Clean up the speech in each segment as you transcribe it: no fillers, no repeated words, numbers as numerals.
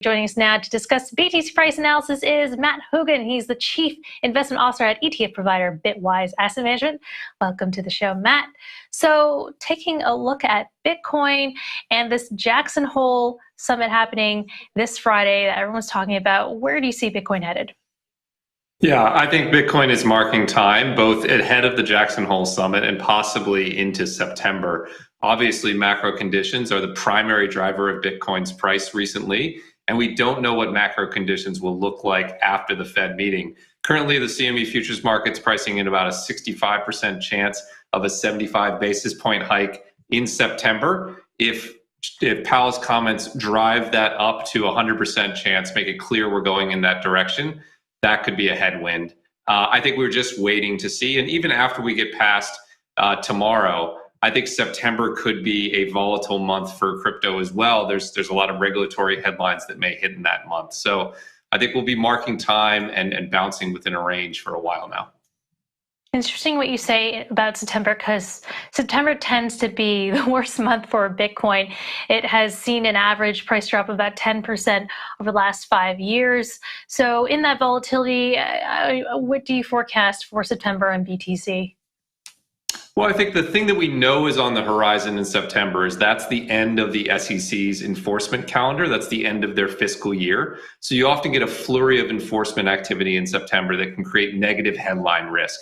Joining us now to discuss BTC price analysis is Matt Hougan. He's the Chief Investment Officer at ETF provider Bitwise Asset Management. Welcome to the show, Matt. So taking a look at Bitcoin and this Jackson Hole summit happening this Friday that everyone's talking about, where do you see Bitcoin headed? Yeah, I think Bitcoin is marking time, both ahead of the Jackson Hole summit and possibly into September. Obviously, macro conditions are the primary driver of Bitcoin's price recently, and we don't know what macro conditions will look like after the Fed meeting. Currently, the CME futures market's pricing in about a 65% chance of a 75 basis point hike in September. If Powell's comments drive that up to 100% chance, make it clear we're going in that direction, that could be a headwind. I think we're just waiting to see. And even after we get past tomorrow, I think September could be a volatile month for crypto as well. There's a lot of regulatory headlines that may hit in that month. So I think we'll be marking time and bouncing within a range for a while now. Interesting what you say about September, because September tends to be the worst month for Bitcoin. It has seen an average price drop of about 10% over the last 5 years. So in that volatility, what do you forecast for September and BTC? Well, I think the thing that we know is on the horizon in September is that's the end of the SEC's enforcement calendar. That's the end of their fiscal year. So you often get a flurry of enforcement activity in September that can create negative headline risk.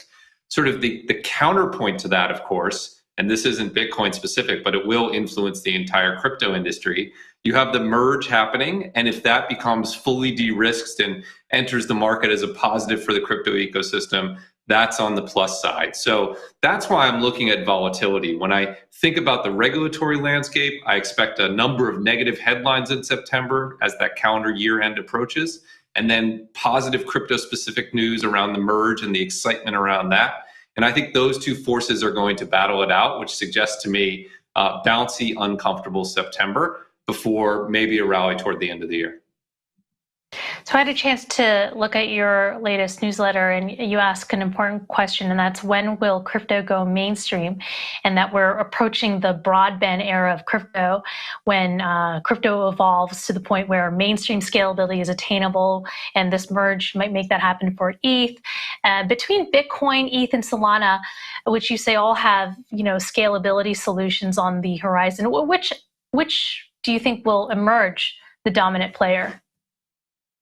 Sort of the counterpoint to that, of course, and this isn't Bitcoin specific, but it will influence the entire crypto industry. You have the merge happening, and if that becomes fully de-risked and enters the market as a positive for the crypto ecosystem, that's on the plus side. So that's why I'm looking at volatility. When I think about the regulatory landscape, I expect a number of negative headlines in September as that calendar year end approaches, and then positive crypto-specific news around the merge and the excitement around that. And I think those two forces are going to battle it out, which suggests to me bouncy, uncomfortable September before maybe a rally toward the end of the year. So I had a chance to look at your latest newsletter, and you ask an important question, and that's when will crypto go mainstream? And that we're approaching the broadband era of crypto, when crypto evolves to the point where mainstream scalability is attainable, and this merge might make that happen for ETH. Between Bitcoin, ETH, and Solana, which you say all have scalability solutions on the horizon, which do you think will emerge the dominant player?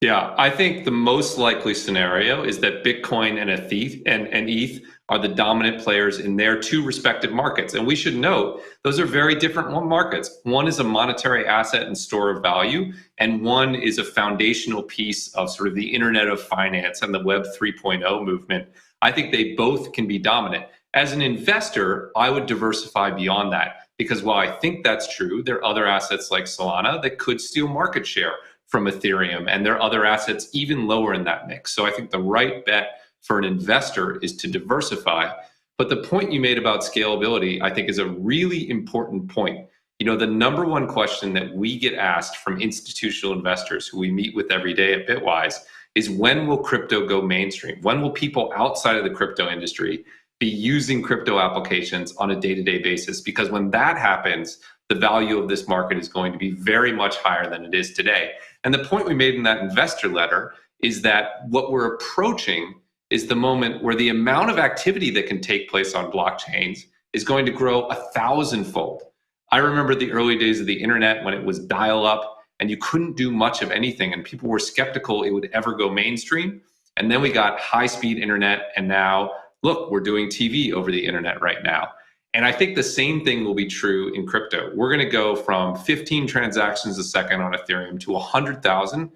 Yeah, I think the most likely scenario is that Bitcoin and ETH are the dominant players in their two respective markets. And we should note, those are very different markets. One is a monetary asset and store of value, and one is a foundational piece of sort of the Internet of Finance and the Web 3.0 movement. I think they both can be dominant. As an investor, I would diversify beyond that, because while I think that's true, there are other assets like Solana that could steal market share from Ethereum, and there are other assets even lower in that mix. So I think the right bet for an investor is to diversify. But the point you made about scalability, I think, is a really important point. The number one question that we get asked from institutional investors who we meet with every day at Bitwise is, when will crypto go mainstream? When will people outside of the crypto industry be using crypto applications on a day-to-day basis? Because when that happens, the value of this market is going to be very much higher than it is today. And the point we made in that investor letter is that what we're approaching is the moment where the amount of activity that can take place on blockchains is going to grow 1,000-fold. I remember the early days of the internet when it was dial-up and you couldn't do much of anything, and people were skeptical it would ever go mainstream. And then we got high-speed internet, and now, look, we're doing TV over the internet right now. And I think the same thing will be true in crypto. We're going to go from 15 transactions a second on Ethereum to 100,000.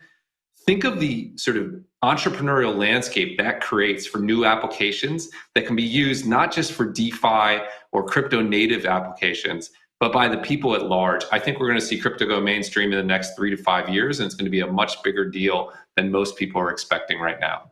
Think of the sort of entrepreneurial landscape that creates for new applications that can be used not just for DeFi or crypto native applications, but by the people at large. I think we're going to see crypto go mainstream in the next 3 to 5 years, and it's going to be a much bigger deal than most people are expecting right now.